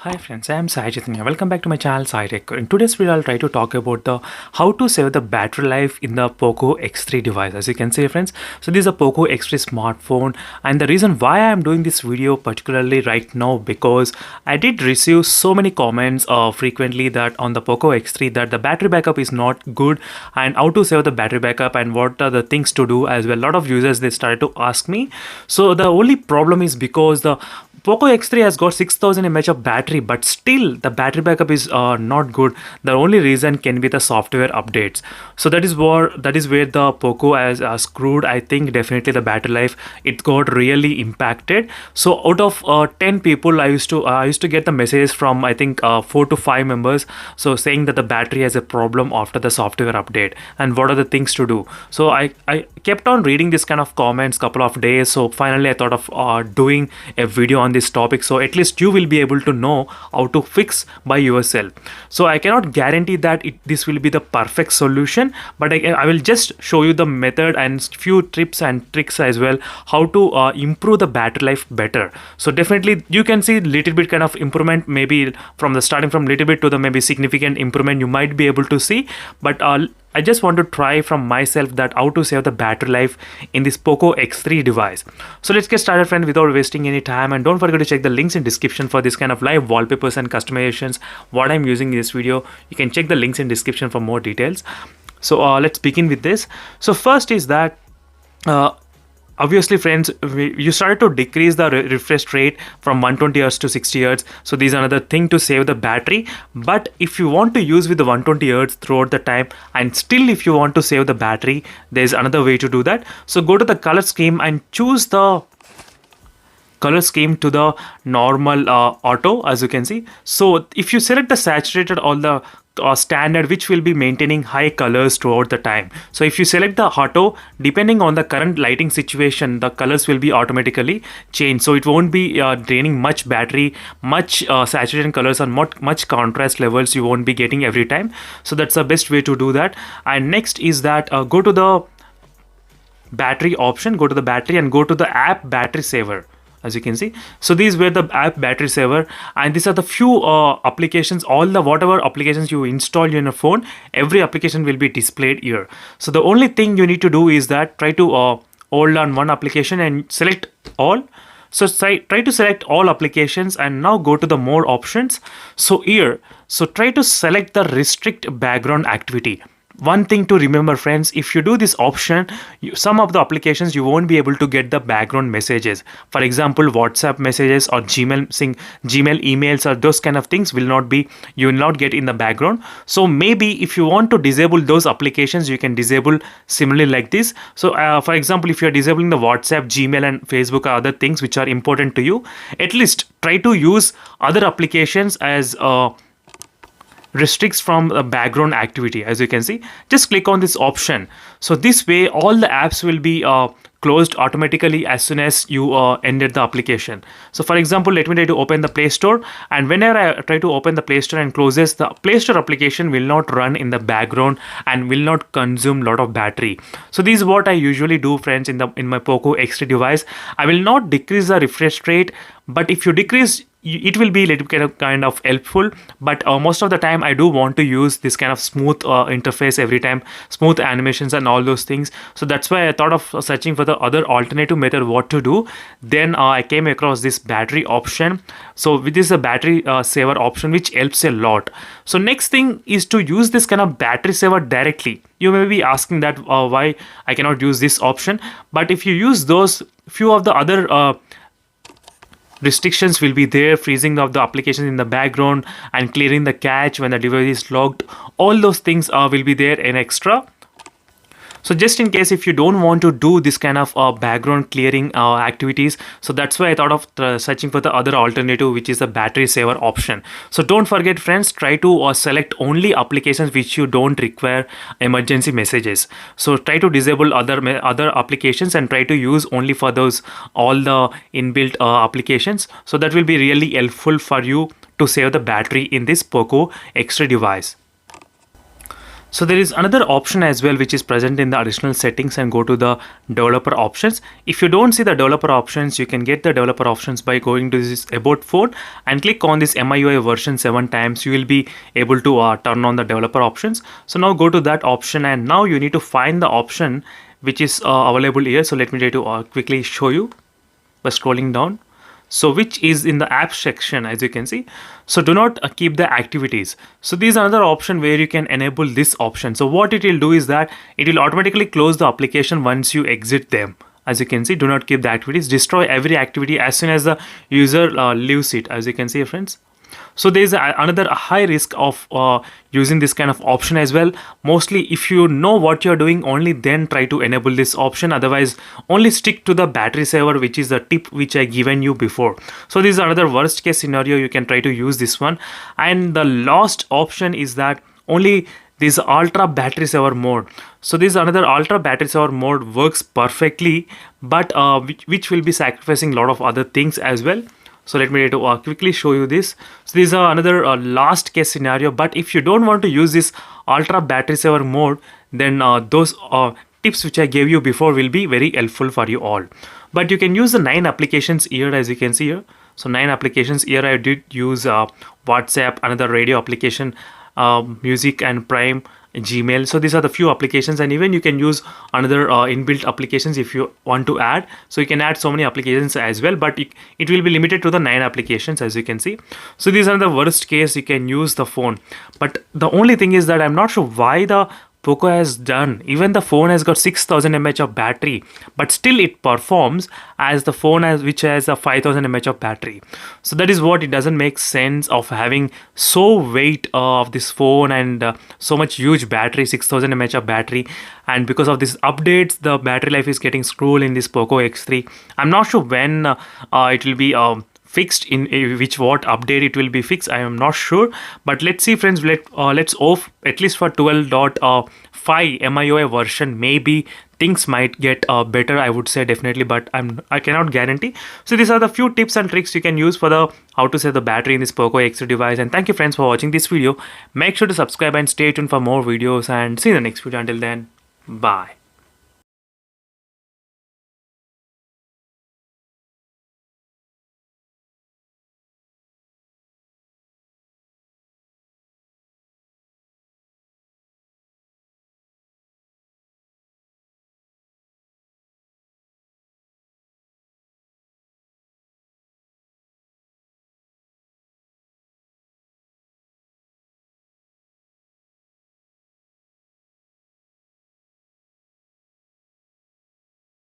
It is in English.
Hi friends, I am Sai Chaitanya. Welcome back to my channel Sai Tech. In today's video, I'll try to talk about the how to save the battery life in the Poco X3 device. As you can see, friends, so this is a Poco X3 smartphone, and the reason why I am doing this video particularly right now because I did receive so many comments frequently that on the Poco X3 that the battery backup is not good and how to save the battery backup and what are the things to do as well. A lot of users they started to ask me. So the only problem is because the Poco X3 has got 6000 mAh of battery, but still the battery backup is not good. The only reason can be the software updates. So that is where the Poco has screwed. I think definitely the battery life it got really impacted. So out of 10 people, I used to get the messages from I think 4 to 5 members. So saying that the battery has a problem after the software update and what are the things to do. So I kept on reading this kind of comments couple of days. So finally I thought of doing a video on this topic, so at least you will be able to know how to fix by yourself. So I cannot guarantee that this will be the perfect solution, but I will just show you the method and few tips and tricks as well how to improve the battery life better. So definitely you can see little bit kind of improvement, maybe from the starting from little bit to the maybe significant improvement you might be able to see, but I just want to try from myself that how to save the battery life in this Poco X3 device. So let's get started, friend, without wasting any time, and don't forget to check the links in description for this kind of live wallpapers and customizations what I'm using in this video. You can check the links in description for more details. So let's begin with this. So first is that obviously, friends, you started to decrease the refresh rate from 120 Hz to 60 Hz. So this is another thing to save the battery. But if you want to use with the 120 Hz throughout the time, and still if you want to save the battery, there's another way to do that. So go to the color scheme and choose the color scheme to the normal auto, as you can see. So if you select the saturated or the standard, which will be maintaining high colors throughout the time. So if you select the auto, depending on the current lighting situation, the colors will be automatically changed. So it won't be draining much battery, much saturation colors, and much contrast levels you won't be getting every time. So that's the best way to do that. And next is that go to the battery option, go to the battery and go to the app battery saver. As you can see, so these were the app battery saver, and these are the few applications, all the whatever applications you install in your phone, every application will be displayed here. So the only thing you need to do is that try to hold on one application and select all. So try to select all applications and now go to the more options. So here, so try to select the restrict background activity. One thing to remember, friends, if you do this option, some of the applications you won't be able to get the background messages. For example, WhatsApp messages or Gmail emails or those kind of things you will not get in the background. So maybe if you want to disable those applications, you can disable similarly like this. So for example, if you're disabling the WhatsApp, Gmail and Facebook or other things which are important to you, at least try to use other applications as restricts from the background activity. As you can see, just click on this option. So this way all the apps will be closed automatically as soon as you ended the application. So for example, let me try to open the Play Store, and whenever I try to open the Play Store and closes, the Play Store application will not run in the background and will not consume lot of battery. So this is what I usually do, friends, in my Poco X3 device. I will not decrease the refresh rate, but if you decrease, it will be a little kind of helpful, but most of the time I do want to use this kind of smooth interface every time, smooth animations and all those things. So that's why I thought of searching for the other alternative method what to do. Then I came across this battery option. So with this a battery saver option which helps a lot. So next thing is to use this kind of battery saver directly. You may be asking that why I cannot use this option, but if you use those, few of the other restrictions will be there, freezing of the applications in the background and clearing the cache when the device is locked. All those things will be there in extra. So just in case if you don't want to do this kind of background clearing activities, so that's why I thought of searching for the other alternative, which is the battery saver option. So don't forget, friends, try to select only applications which you don't require emergency messages. So try to disable other applications and try to use only for those all the inbuilt applications. So that will be really helpful for you to save the battery in this Poco X3 device. So there is another option as well which is present in the additional settings, and go to the developer options. If you don't see the developer options, you can get the developer options by going to this about phone and click on this MIUI version 7 times. You will be able to turn on the developer options. So now go to that option, and now you need to find the option which is available here. So let me try to quickly show you by scrolling down. So which is in the app section, as you can see. So do not keep the activities. So this is another option where you can enable this option. So what it will do is that it will automatically close the application once you exit them. As you can see, do not keep the activities, destroy every activity as soon as the user leaves it, as you can see, friends. So there is another high risk of using this kind of option as well. Mostly if you know what you're doing, only then try to enable this option. Otherwise, only stick to the battery saver, which is the tip which I given you before. So this is another worst case scenario. You can try to use this one. And the last option is that only this ultra battery saver mode. So this another ultra battery saver mode works perfectly, but which will be sacrificing a lot of other things as well. So let me try to quickly show you this. So this is another last case scenario. But if you don't want to use this ultra battery saver mode, then those tips which I gave you before will be very helpful for you all. But you can use the 9 applications here, as you can see here. So 9 applications here. I did use WhatsApp, another radio application, music and Prime, Gmail. So these are the few applications, and even you can use another inbuilt applications if you want to add. So you can add so many applications as well, but it will be limited to the 9 applications, as you can see. So these are the worst case you can use the phone. But the only thing is that I'm not sure why the Poco has done. Even the phone has got 6000 mAh of battery, but still it performs as the phone which has a 5000 mAh of battery. So that is what it doesn't make sense of having so weight of this phone and so much huge battery, 6000 mAh of battery. And because of these updates, the battery life is getting screwed in this Poco X3. I'm not sure when it will be fixed, in which what update it will be fixed. I am not sure, but let's see, friends. Let's off at least for 12.5 MIUI version. Maybe things might get better, I would say, definitely, but I cannot guarantee. So these are the few tips and tricks you can use for the how to save the battery in this Poco X3 device. And thank you, friends, for watching this video. Make sure to subscribe and stay tuned for more videos, and see you in the next video. Until then, bye.